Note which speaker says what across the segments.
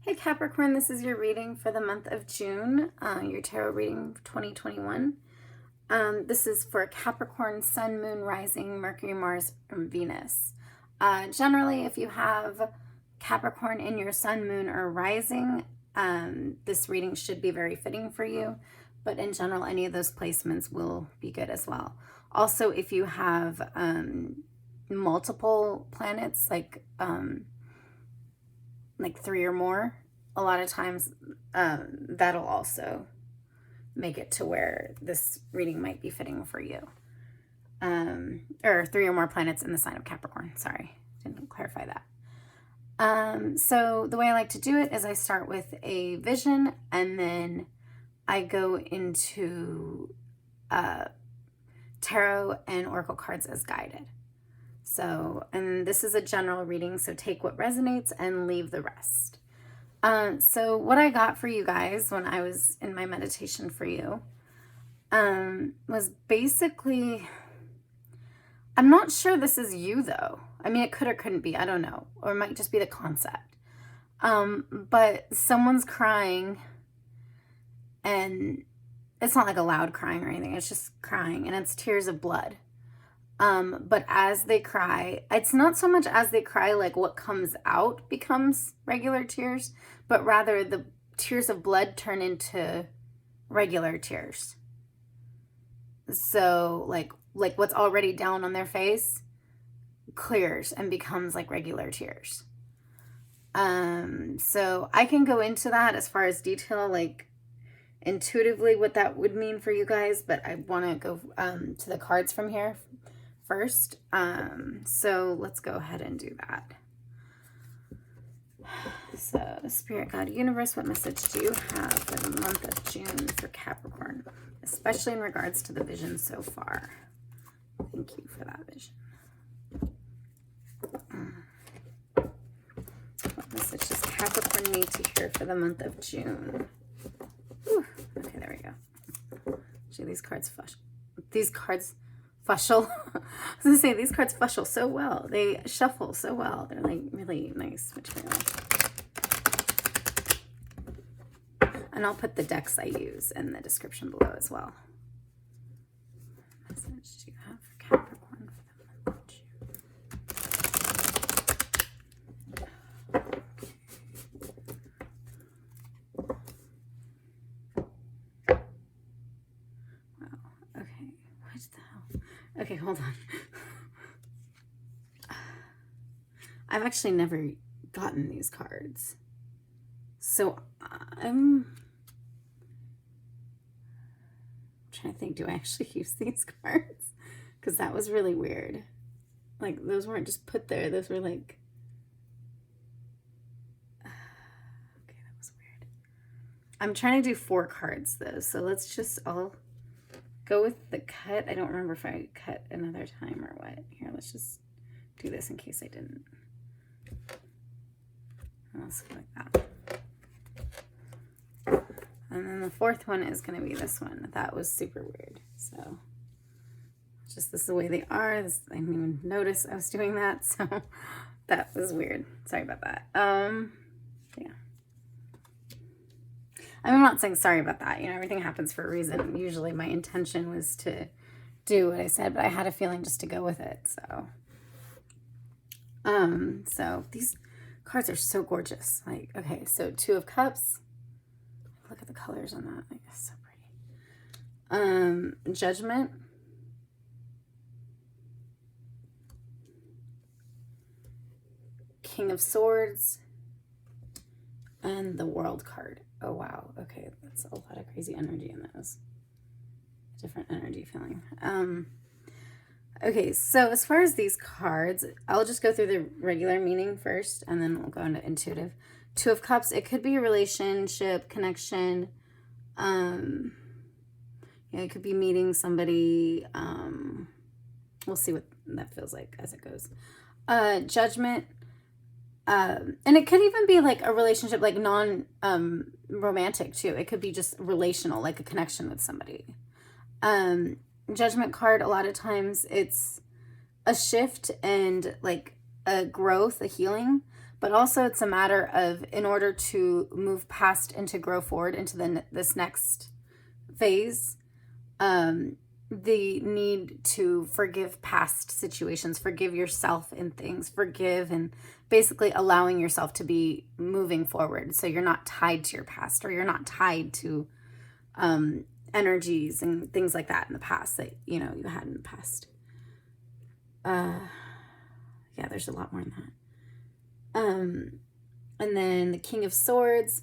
Speaker 1: Hey Capricorn, this is your reading for the month of June, your tarot reading for 2021. This is for Capricorn, Sun, Moon, Rising, Mercury, Mars, and Venus. Generally, if you have Capricorn in your Sun, Moon, or Rising, this reading should be very fitting for you. But in general, any of those placements will be good as well. Also, if you have multiple planets, like 3 or more, a lot of times that'll also make it to where this reading might be fitting for you. Or 3 or more planets in the sign of Capricorn. Sorry, didn't clarify that. So the way I like to do it is I start with a vision and then I go into tarot and oracle cards as guided. So, and this is a general reading, so take what resonates and leave the rest. So what I got for you guys when I was in my meditation for you was basically, I'm not sure this is you though. I mean, it could or couldn't be, I don't know. Or it might just be the concept. But someone's crying and it's not like a loud crying or anything. It's just crying and it's tears of blood. But as they cry, it's not so much as they cry, like what comes out becomes regular tears, but rather the tears of blood turn into regular tears. So like what's already down on their face clears and becomes like regular tears. So I can go into that as far as detail, like intuitively what that would mean for you guys, but I want to go to the cards from here first. So let's go ahead and do that. So Spirit, God, Universe, what message do you have for the month of June for Capricorn, especially in regards to the vision so far? Thank you for that vision. What message does Capricorn need to hear for the month of June? Whew. Okay, there we go. Actually, these cards fushel. I was gonna say these cards fushel so well. They shuffle so well. They're like really nice material. And I'll put the decks I use in the description below as well. What message do you have for Capricorn for the month of June? Wow. Okay. What the hell? Okay, hold on. I've actually never gotten these cards. So I'm trying to think, do I actually use these cards? Because that was really weird. Like, those weren't just put there. Those were like... Okay, that was weird. I'm trying to do 4 cards, though. So let's just all go with the cut. I don't remember if I cut another time or what. Here, let's just do this in case I didn't. Let's go like that. And then the 4th one is going to be this one. That was super weird. So, just this is the way they are. I didn't even notice I was doing that. So, that was weird. Sorry about that. Yeah. I'm not saying sorry about that. You know, everything happens for a reason. Usually my intention was to do what I said, but I had a feeling just to go with it. So these cards are so gorgeous. Like, okay, so 2 of Cups. Look at the colors on that. Like, it's so pretty. Judgment. King of Swords. And the World card. Oh, wow. Okay, that's a lot of crazy energy in those. Different energy feeling. Okay, so as far as these cards, I'll just go through the regular meaning first, and then we'll go into intuitive. 2 of Cups, it could be a relationship, connection. Yeah, it could be meeting somebody. We'll see what that feels like as it goes. Judgment. And it could even be like a relationship, like non-romantic too. It could be just relational, like a connection with somebody. Judgment card, a lot of times it's a shift and like a growth, a healing. but also it's a matter of, in order to move past and to grow forward into this next phase, the need to forgive past situations, forgive yourself in things, forgive, and basically allowing yourself to be moving forward. So you're not tied to your past, or you're not tied to energies and things like that in the past that, you know, you had in the past. Yeah, there's a lot more than that. And then the King of Swords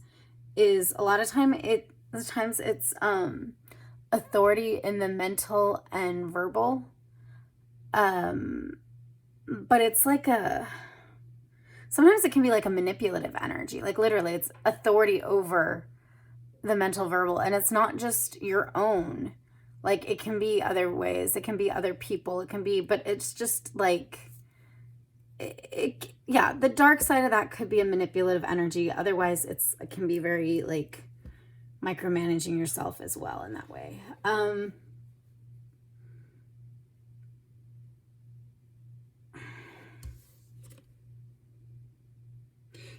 Speaker 1: is a lot of times it's authority in the mental and verbal. But it's like sometimes it can be like a manipulative energy. Like literally it's authority over the mental, verbal, and it's not just your own. Like it can be other ways, it can be other people, it can be, but it's just like, yeah, the dark side of that could be a manipulative energy. Otherwise it can be very like micromanaging yourself as well in that way.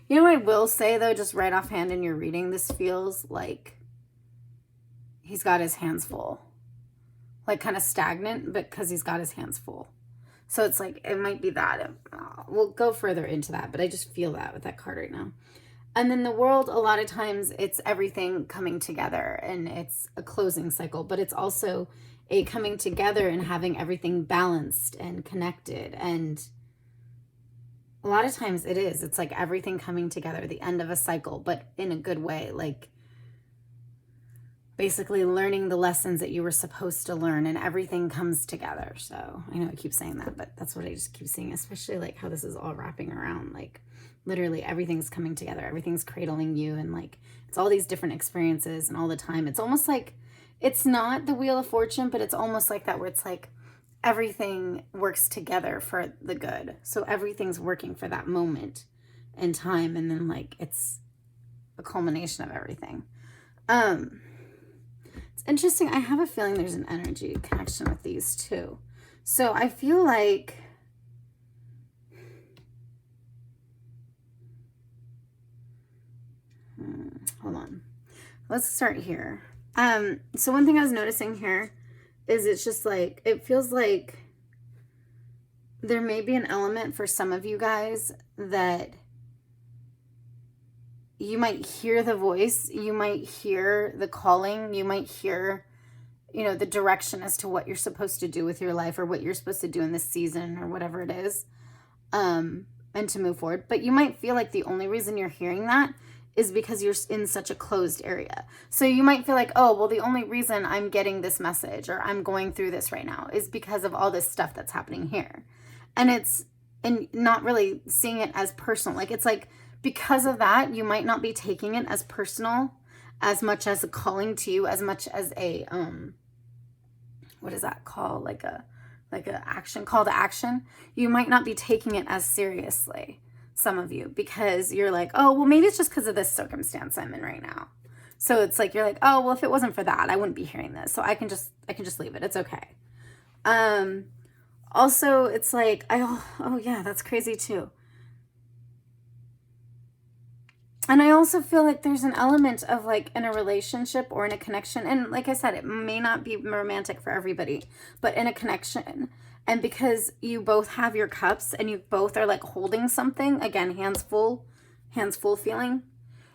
Speaker 1: You know what I will say though, just right offhand in your reading, this feels like he's got his hands full. Like kind of stagnant, but because he's got his hands full. So it's like, it might be that. We'll go further into that, but I just feel that with that card right now. And then the World, a lot of times it's everything coming together and it's a closing cycle, but it's also a coming together and having everything balanced and connected. And a lot of times it's like everything coming together, the end of a cycle, but in a good way. Like basically learning the lessons that you were supposed to learn, and everything comes together. So I know I keep saying that, but that's what I just keep seeing, especially like how this is all wrapping around. Like literally everything's coming together, everything's cradling you, and like it's all these different experiences, and all the time it's almost like it's not the Wheel of Fortune, but it's almost like that, where it's like everything works together for the good. So everything's working for that moment in time, and then like it's a culmination of everything. It's interesting. I have a feeling there's an energy connection with these two. So I feel like hold on. Let's start here. So one thing I was noticing here is it's just like, it feels like there may be an element for some of you guys that you might hear the voice, you might hear the calling, you might hear, you know, the direction as to what you're supposed to do with your life, or what you're supposed to do in this season, or whatever it is, and to move forward. But you might feel like the only reason you're hearing that is because you're in such a closed area. So you might feel like, oh, well, the only reason I'm getting this message, or I'm going through this right now, is because of all this stuff that's happening here. And not really seeing it as personal. Like, it's like, because of that, you might not be taking it as personal, as much as a calling to you, as much as a, what is that called? Like a action, call to action. You might not be taking it as seriously, some of you, because you're like, oh, well, maybe it's just because of this circumstance I'm in right now. So it's like, you're like, oh, well, if it wasn't for that, I wouldn't be hearing this. So I can just leave it. It's okay. Also, it's like, oh yeah, that's crazy too. And I also feel like there's an element of like in a relationship or in a connection. And like I said, it may not be romantic for everybody, but in a connection. And because you both have your cups and you both are like holding something, again, hands full feeling,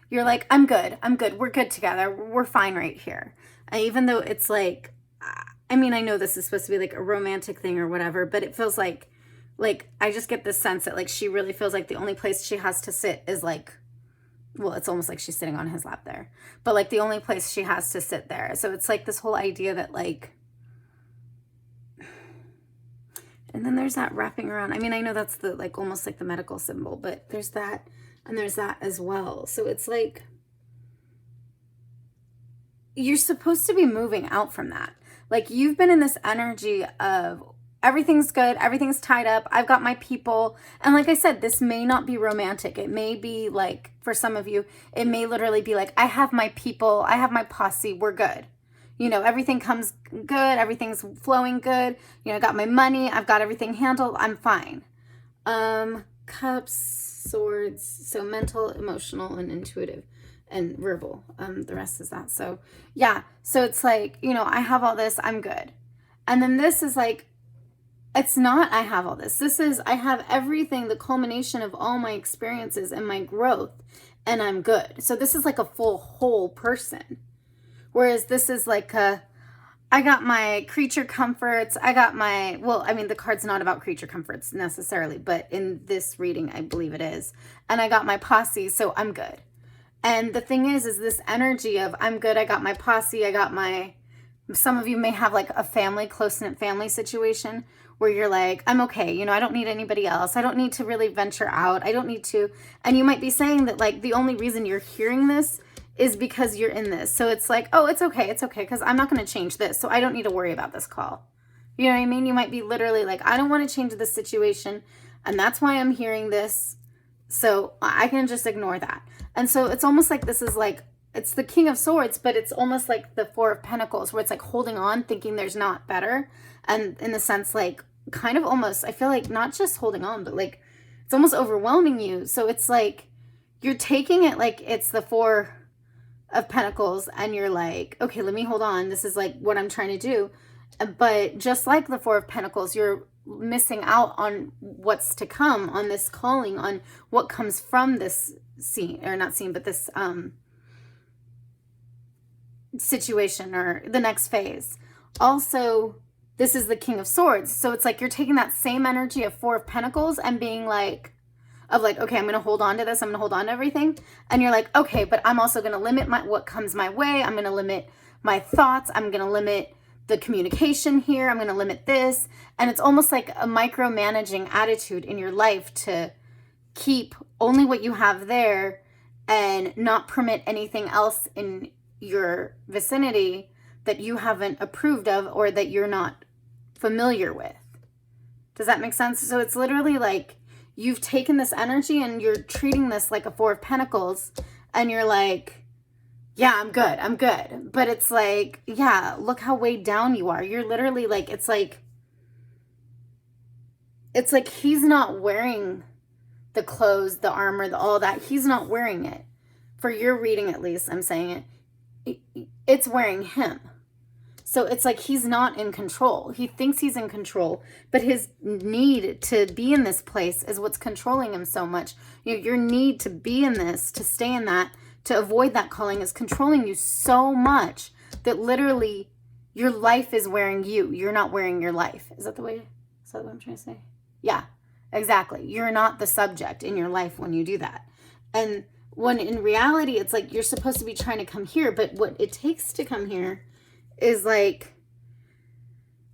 Speaker 1: you're like, I'm good. We're good together. We're fine right here. And even though it's like, I mean, I know this is supposed to be like a romantic thing or whatever, but it feels like I just get this sense that like she really feels like the only place she has to sit is like, well, it's almost like she's sitting on his lap there, but like the only place she has to sit there. So it's like this whole idea that like, and then there's that wrapping around. I mean, I know that's the like almost like the medical symbol, but there's that and there's that as well. So it's like you're supposed to be moving out from that. Like you've been in this energy of everything's good, everything's tied up, I've got my people. And like I said, this may not be romantic. It may be like, for some of you, it may literally be like, I have my people, I have my posse, we're good. You know, everything comes good, everything's flowing good. You know, I got my money, I've got everything handled, I'm fine. Cups, Swords. So mental, emotional, and intuitive, and verbal. The rest is that. So yeah. So it's like, you know, I have all this, I'm good. And then this is like, it's not I have all this. This is I have everything, the culmination of all my experiences and my growth, and I'm good. So this is like a full whole person. Whereas this is like I got my creature comforts. I got my, well, I mean, the card's not about creature comforts necessarily, but in this reading, I believe it is. And I got my posse, so I'm good. And the thing is this energy of I'm good, I got my posse, I got my, some of you may have like a family, close-knit family situation where you're like, I'm okay, you know, I don't need anybody else. I don't need to really venture out. I don't need to, and you might be saying that like the only reason you're hearing this is because you're in this. So it's like, oh, it's okay, because I'm not going to change this, so I don't need to worry about this call. You know what I mean? You might be literally like, I don't want to change this situation, and that's why I'm hearing this, so I can just ignore that. And so it's almost like this is like, it's the King of Swords, but it's almost like the Four of Pentacles, where it's like holding on, thinking there's not better. And in the sense, like, kind of almost, I feel like not just holding on, but like, it's almost overwhelming you. So it's like, you're taking it like it's the Four of Pentacles, and you're like, okay, let me hold on. This is like what I'm trying to do. But just like the Four of Pentacles, you're missing out on what's to come, on this calling, on what comes from this scene, or not scene, but this situation, or the next phase. Also, this is the King of Swords. So it's like you're taking that same energy of Four of Pentacles and being like, okay, I'm going to hold on to this. I'm going to hold on to everything. And you're like, okay, but I'm also going to limit what comes my way. I'm going to limit my thoughts. I'm going to limit the communication here. I'm going to limit this. And it's almost like a micromanaging attitude in your life to keep only what you have there and not permit anything else in your vicinity that you haven't approved of or that you're not familiar with. Does that make sense? So it's literally like you've taken this energy and you're treating this like a Four of Pentacles, and you're like, yeah, I'm good. But it's like, yeah, look how weighed down you are. You're literally like, it's like he's not wearing the clothes, the armor, all that. He's not wearing it. For your reading, at least, I'm saying it. It's wearing him. So it's like he's not in control. He thinks he's in control, but his need to be in this place is what's controlling him so much. Your need to be in this, to stay in that, to avoid that calling is controlling you so much that literally your life is wearing you. You're not wearing your life. Is that what I'm trying to say? Yeah, exactly. You're not the subject in your life when you do that. And when in reality, it's like you're supposed to be trying to come here, but what it takes to come here is like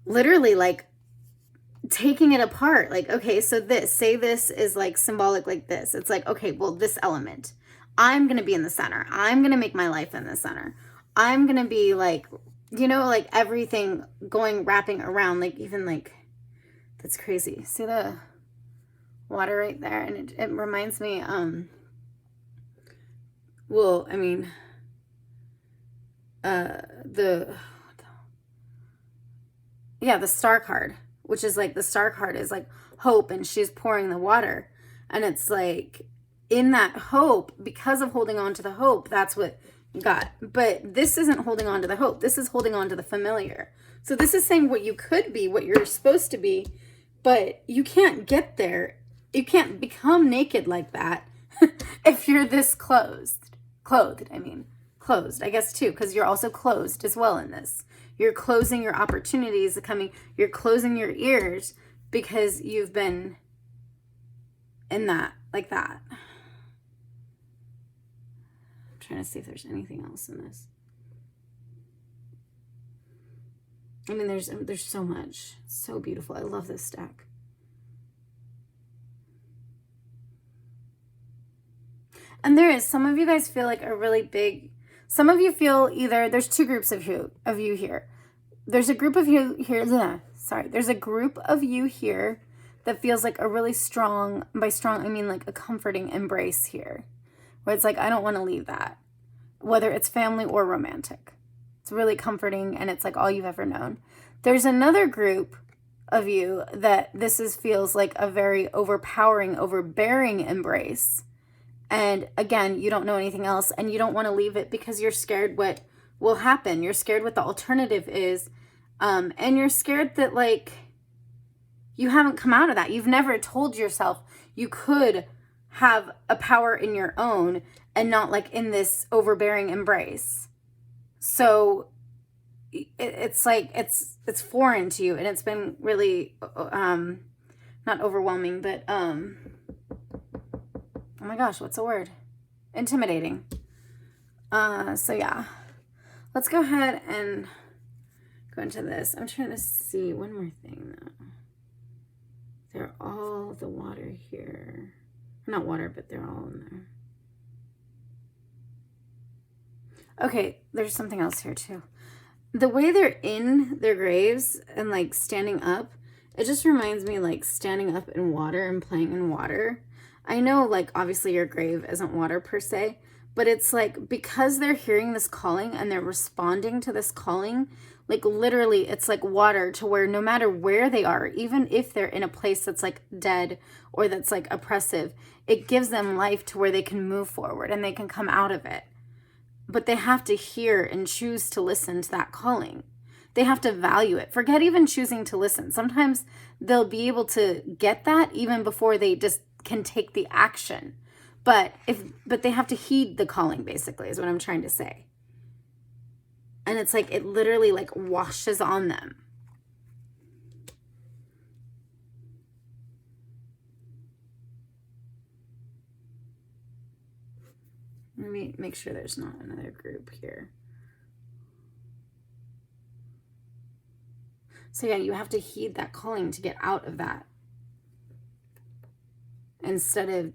Speaker 1: literally like taking it apart. Like, okay, so this is like symbolic like this. It's like, okay, well, this element, I'm going to be in the center. I'm going to make my life in the center. I'm going to be like, you know, like everything wrapping around, like even like, that's crazy. See the water right there? And it reminds me, well, I mean, the star card, which is like, the star card is like hope, and she's pouring the water, and it's like in that hope, because of holding on to the hope, that's what you got. But this isn't holding on to the hope. This is holding on to the familiar. So this is saying what you could be, what you're supposed to be, but you can't get there. You can't become naked like that if you're this clothed, I guess too, because you're also closed as well in this. You're closing your opportunities coming. You're closing your ears because you've been in that, like that. I'm trying to see if there's anything else in this. I mean, there's so much. It's so beautiful. I love this deck. And there is, some of you guys feel like a really big, some of you feel either, there's two groups of you here. There's a group of you here, there's a group of you here that feels like a really strong, by strong, I mean like a comforting embrace here. Where it's like, I don't want to leave that. Whether it's family or romantic. It's really comforting, and it's like all you've ever known. There's another group of you that this feels like a very overpowering, overbearing embrace. And again, you don't know anything else and you don't want to leave it because you're scared what will happen. You're scared what the alternative is. And you're scared that like you haven't come out of that. You've never told yourself you could have a power in your own and not like in this overbearing embrace. So it's like, it's foreign to you, and it's been really, not overwhelming, but, oh my gosh, what's the word? Intimidating. So yeah, let's go ahead and go into this. I'm trying to see one more thing though. They're all the water here. Not water, but they're all in there. Okay, there's something else here too. The way they're in their graves and like standing up, it just reminds me like standing up in water and playing in water. I know like obviously your grave isn't water per se, but it's like because they're hearing this calling and they're responding to this calling, like literally it's like water to where no matter where they are, even if they're in a place that's like dead or that's like oppressive, it gives them life to where they can move forward and they can come out of it. But they have to hear and choose to listen to that calling. They have to value it. Forget even choosing to listen. Sometimes they'll be able to get that even before they just can take the action. But they have to heed the calling, basically, is what I'm trying to say. And it's like it literally like washes on them. Let me make sure there's not another group here. So yeah, you have to heed that calling to get out of that. Instead of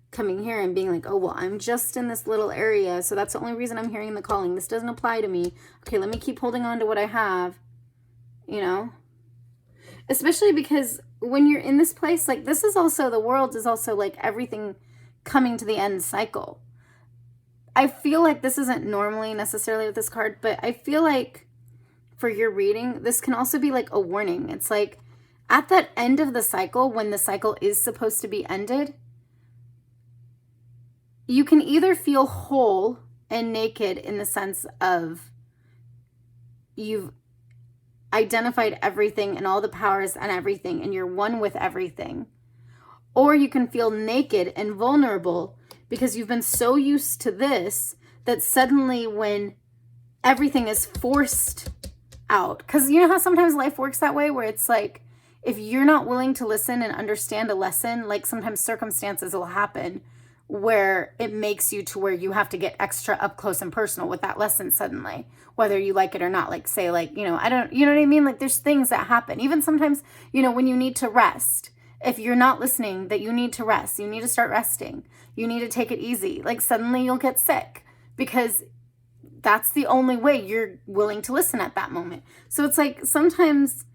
Speaker 1: coming here and being like, oh, well, I'm just in this little area, so that's the only reason I'm hearing the calling. This doesn't apply to me. Okay, let me keep holding on to what I have, you know? Especially because when you're in this place, like this is also, the world is also like everything coming to the end cycle. I feel like this isn't normally necessarily with this card, but I feel like for your reading, this can also be like a warning. It's like at that end of the cycle, when the cycle is supposed to be ended, you can either feel whole and naked in the sense of you've identified everything and all the powers and everything, and you're one with everything. Or you can feel naked and vulnerable because you've been so used to this that suddenly when everything is forced out, because you know how sometimes life works that way where it's like, if you're not willing to listen and understand a lesson, like sometimes circumstances will happen where it makes you to where you have to get extra up close and personal with that lesson suddenly, whether you like it or not. Like say like, you know, you know what I mean? Like there's things that happen. Even sometimes, you know, when you need to rest, if you're not listening that you need to rest, you need to start resting. You need to take it easy. Like suddenly you'll get sick because that's the only way you're willing to listen at that moment. So it's like sometimes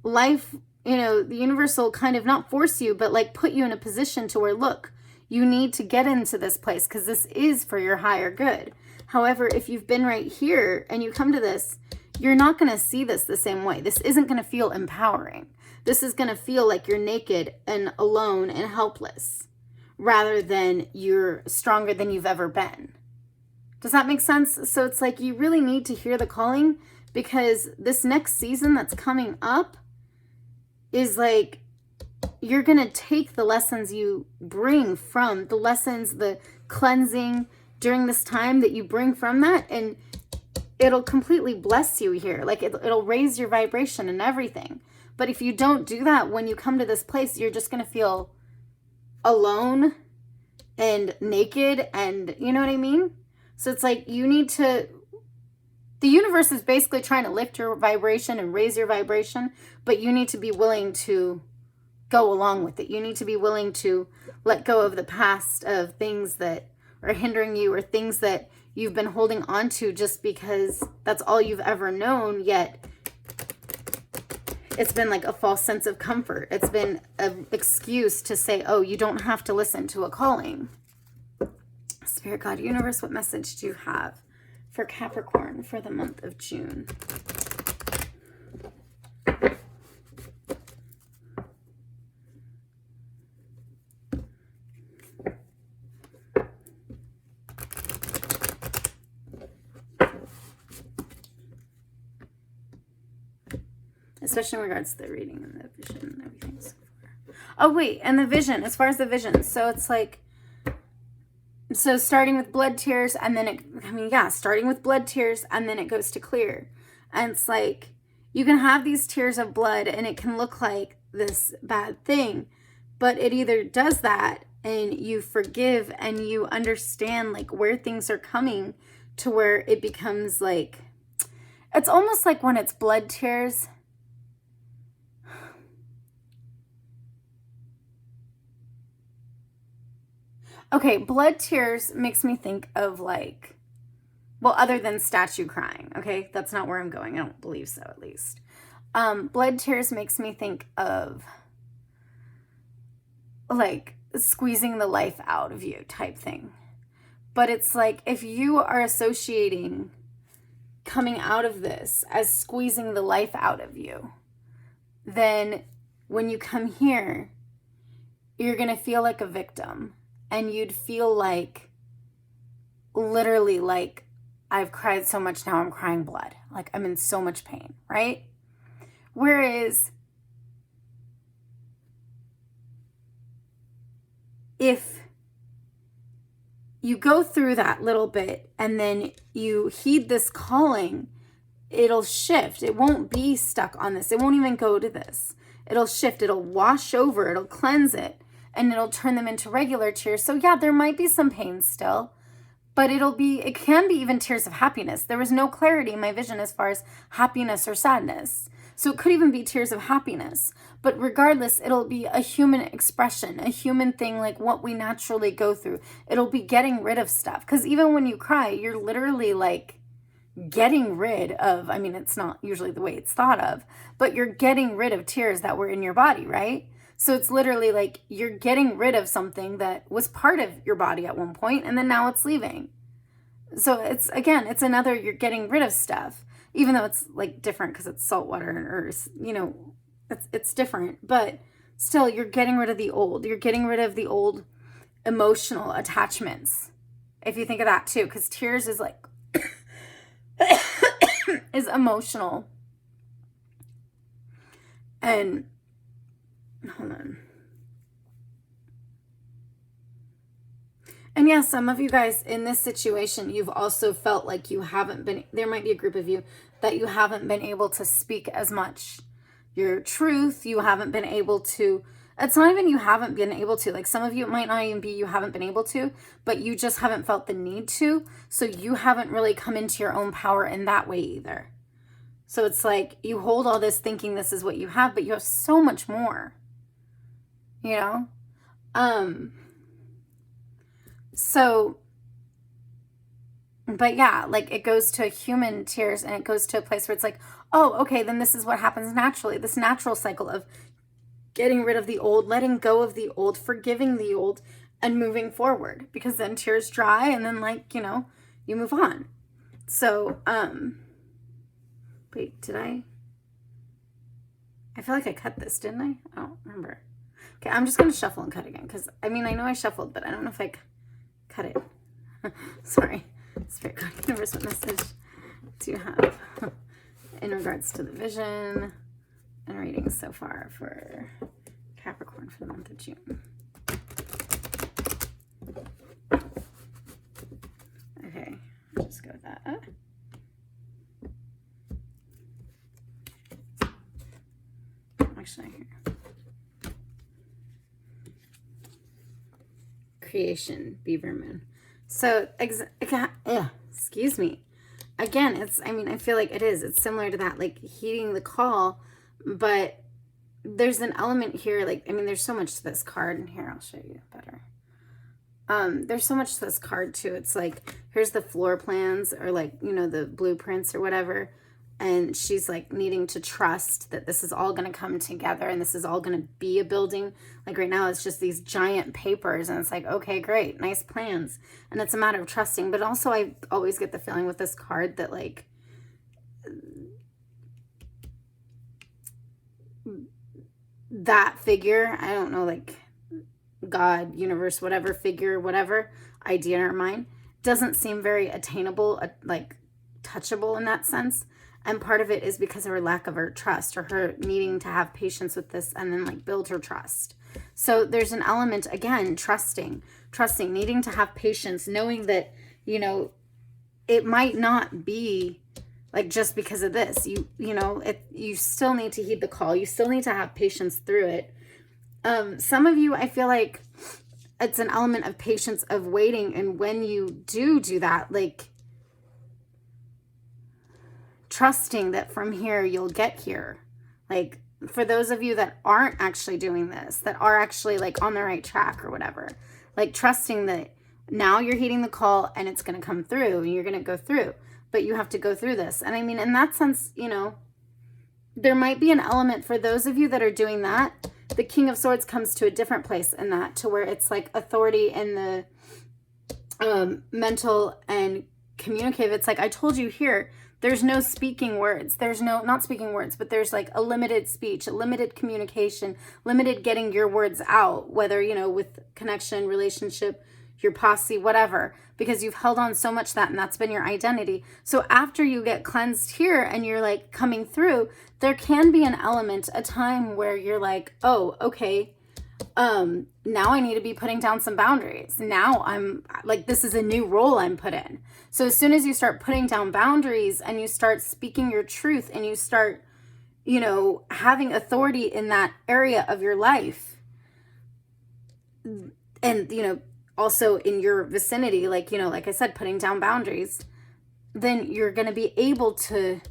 Speaker 1: life, you know, the universe will kind of not force you, but like put you in a position to where, look, you need to get into this place because this is for your higher good. However, if you've been right here and you come to this, you're not going to see this the same way. This isn't going to feel empowering. This is going to feel like you're naked and alone and helpless rather than you're stronger than you've ever been. Does that make sense? So it's like you really need to hear the calling because this next season that's coming up is like you're going to take the lessons you bring from the lessons, the cleansing during this time that you bring from that, and it'll completely bless you here. Like it'll raise your vibration and everything. But if you don't do that, when you come to this place, you're just going to feel alone and naked and you know what I mean? So it's like you need to, the universe is basically trying to lift your vibration and raise your vibration, but you need to be willing to go along with it. You need to be willing to let go of the past of things that are hindering you or things that you've been holding on to just because that's all you've ever known, yet it's been like a false sense of comfort. It's been an excuse to say, oh, you don't have to listen to a calling. Spirit, God, universe, what message do you have for Capricorn for the month of June? especially in regards to the reading and the vision and everything so far. Oh, wait, and the vision, as far as the vision. So it's like, so starting with blood tears, and then starting with blood tears, and then it goes to clear. And it's like, you can have these tears of blood, and it can look like this bad thing, but it either does that, and you forgive, and you understand, like, where things are coming to where it becomes, like, it's almost like when it's blood tears. Okay, blood tears makes me think of, like, well, other than statue crying, okay? That's not where I'm going. I don't believe so, at least. Blood tears makes me think of, like, squeezing the life out of you type thing. But it's like, if you are associating coming out of this as squeezing the life out of you, then when you come here, you're going to feel like a victim. And you'd feel like, literally, like, I've cried so much now I'm crying blood. Like, I'm in so much pain, right? Whereas, if you go through that little bit and then you heed this calling, it'll shift. It won't be stuck on this. It won't even go to this. It'll shift. It'll wash over. It'll cleanse it. And it'll turn them into regular tears. So yeah, there might be some pain still, but it can be even tears of happiness. There was no clarity in my vision as far as happiness or sadness. So it could even be tears of happiness. But regardless, it'll be a human expression, a human thing, like what we naturally go through. It'll be getting rid of stuff. Because even when you cry, you're literally like getting rid of, I mean, it's not usually the way it's thought of, but you're getting rid of tears that were in your body, right? So it's literally like you're getting rid of something that was part of your body at one point, and then now it's leaving. So it's another, you're getting rid of stuff, even though it's like different because it's salt water and earth, it's different, but still you're getting rid of the old. You're getting rid of the old emotional attachments. If you think of that too, because tears is like, is emotional. And hold on. And yeah, some of you guys in this situation, you've also felt like you haven't been, there might be a group of you that you haven't been able to speak as much your truth. You haven't been able to, it's not even you haven't been able to, like some of you, it might not even be you haven't been able to, but you just haven't felt the need to. So you haven't really come into your own power in that way either. So it's like you hold all this thinking this is what you have, but you have so much more. So, but yeah, like it goes to human tears and it goes to a place where it's like, oh, okay, then this is what happens naturally. This natural cycle of getting rid of the old, letting go of the old, forgiving the old, and moving forward, because then tears dry and then you move on. So, wait, did I feel like I cut this, didn't I? I don't remember. Okay, I'm just going to shuffle and cut again, because, I mean, I know I shuffled, but I don't know if I cut it. Sorry. Spirit Guide Universe, what message do you have in regards to the vision and readings so far for Capricorn for the month of June? Okay, I'll just go with that. Actually, here. Creation, Beaver Moon. So, excuse me. Again, I feel like it's similar to that, like heeding the call, but there's an element here, there's so much to this card, and here, I'll show you better. There's so much to this card too. It's like, here's the floor plans, or the blueprints or whatever. And she's like needing to trust that this is all going to come together and this is all going to be a building. Like right now, it's just these giant papers and it's like, okay, great, nice plans. And it's a matter of trusting. But also I always get the feeling with this card that like that figure, I don't know, like God, universe, whatever figure, whatever idea in our mind, doesn't seem very attainable, like touchable in that sense. And part of it is because of her lack of her trust, or her needing to have patience with this and then like build her trust. So there's an element, again, trusting, needing to have patience, knowing that, you know, it might not be like just because of this. You know, you still need to heed the call. You still need to have patience through it. Some of you, I feel like it's an element of patience, of waiting. And when you do that, like trusting that from here you'll get here. Like for those of you that aren't actually doing this, that are actually like on the right track or whatever, like trusting that now you're heeding the call and it's going to come through and you're going to go through, but you have to go through this. And I mean, in that sense, you know, there might be an element for those of you that are doing that. The King of Swords comes to a different place in that, to where it's like authority in the mental and communicative. It's like I told you here, there's no speaking words. There's no, not speaking words, but there's like a limited speech, a limited communication, limited getting your words out, whether, you know, with connection, relationship, your posse, whatever, because you've held on so much that, and that's been your identity. So after you get cleansed here and you're like coming through, there can be an element, a time where you're like, oh, okay, now I need to be putting down some boundaries. Now I'm like, this is a new role I'm put in. So as soon as you start putting down boundaries and you start speaking your truth and you start, you know, having authority in that area of your life, and, you know, also in your vicinity, like, you know, like I said, putting down boundaries, then you're going to be able to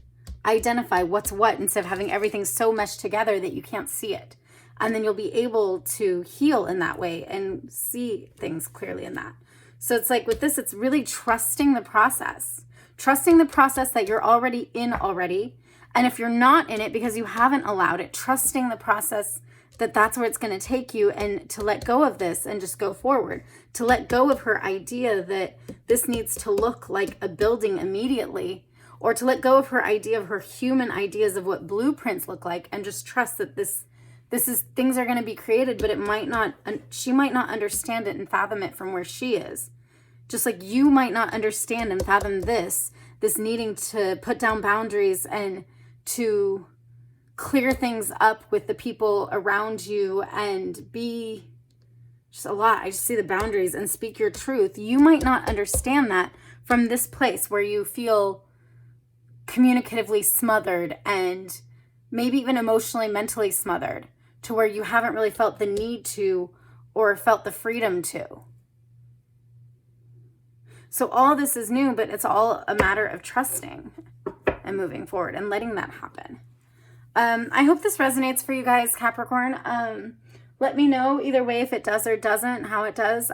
Speaker 1: identify what's what instead of having everything so meshed together that you can't see it. And then you'll be able to heal in that way and see things clearly in that. So it's like with this, it's really trusting the process that you're already in already. And if you're not in it because you haven't allowed it, trusting the process that that's where it's going to take you, and to let go of this and just go forward, to let go of her idea that this needs to look like a building immediately, or to let go of her idea of her human ideas of what blueprints look like, and just trust that this is, things are going to be created, but it might not, she might not understand it and fathom it from where she is. Just like you might not understand and fathom this needing to put down boundaries and to clear things up with the people around you and be just a lot. I just see the boundaries and speak your truth. You might not understand that from this place where you feel communicatively smothered and maybe even emotionally, mentally smothered, to where you haven't really felt the need to or felt the freedom to. So all this is new, but it's all a matter of trusting and moving forward and letting that happen. I hope this resonates for you guys, Capricorn. Let me know either way if it does or doesn't, how it does.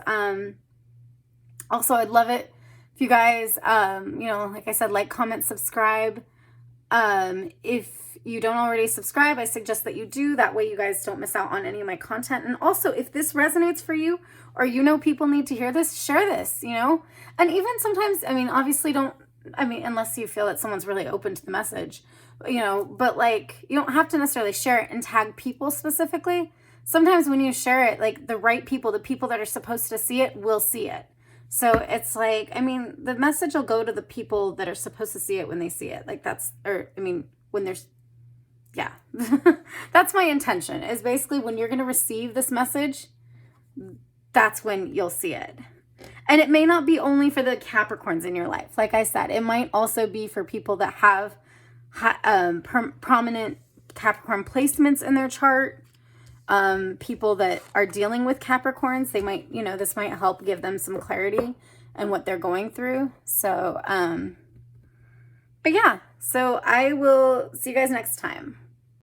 Speaker 1: Also, I'd love it if you guys, you know, like I said, like, comment, subscribe. If you don't already subscribe, I suggest that you do. That way you guys don't miss out on any of my content. And also, if this resonates for you, or you know people need to hear this, share this, you know? And even sometimes, I mean, obviously unless you feel that someone's really open to the message, you know, but like, you don't have to necessarily share it and tag people specifically. Sometimes when you share it, like the right people, the people that are supposed to see it will see it. So it's like, I mean, the message will go to the people that are supposed to see it when they see it. Like that's, or I mean, when there's, yeah, that's my intention, is basically when you're going to receive this message, that's when you'll see it. And it may not be only for the Capricorns in your life. Like I said, it might also be for people that have prominent Capricorn placements in their chart. People that are dealing with Capricorns, they might, you know, this might help give them some clarity and what they're going through. So, but yeah, so I will see you guys next time.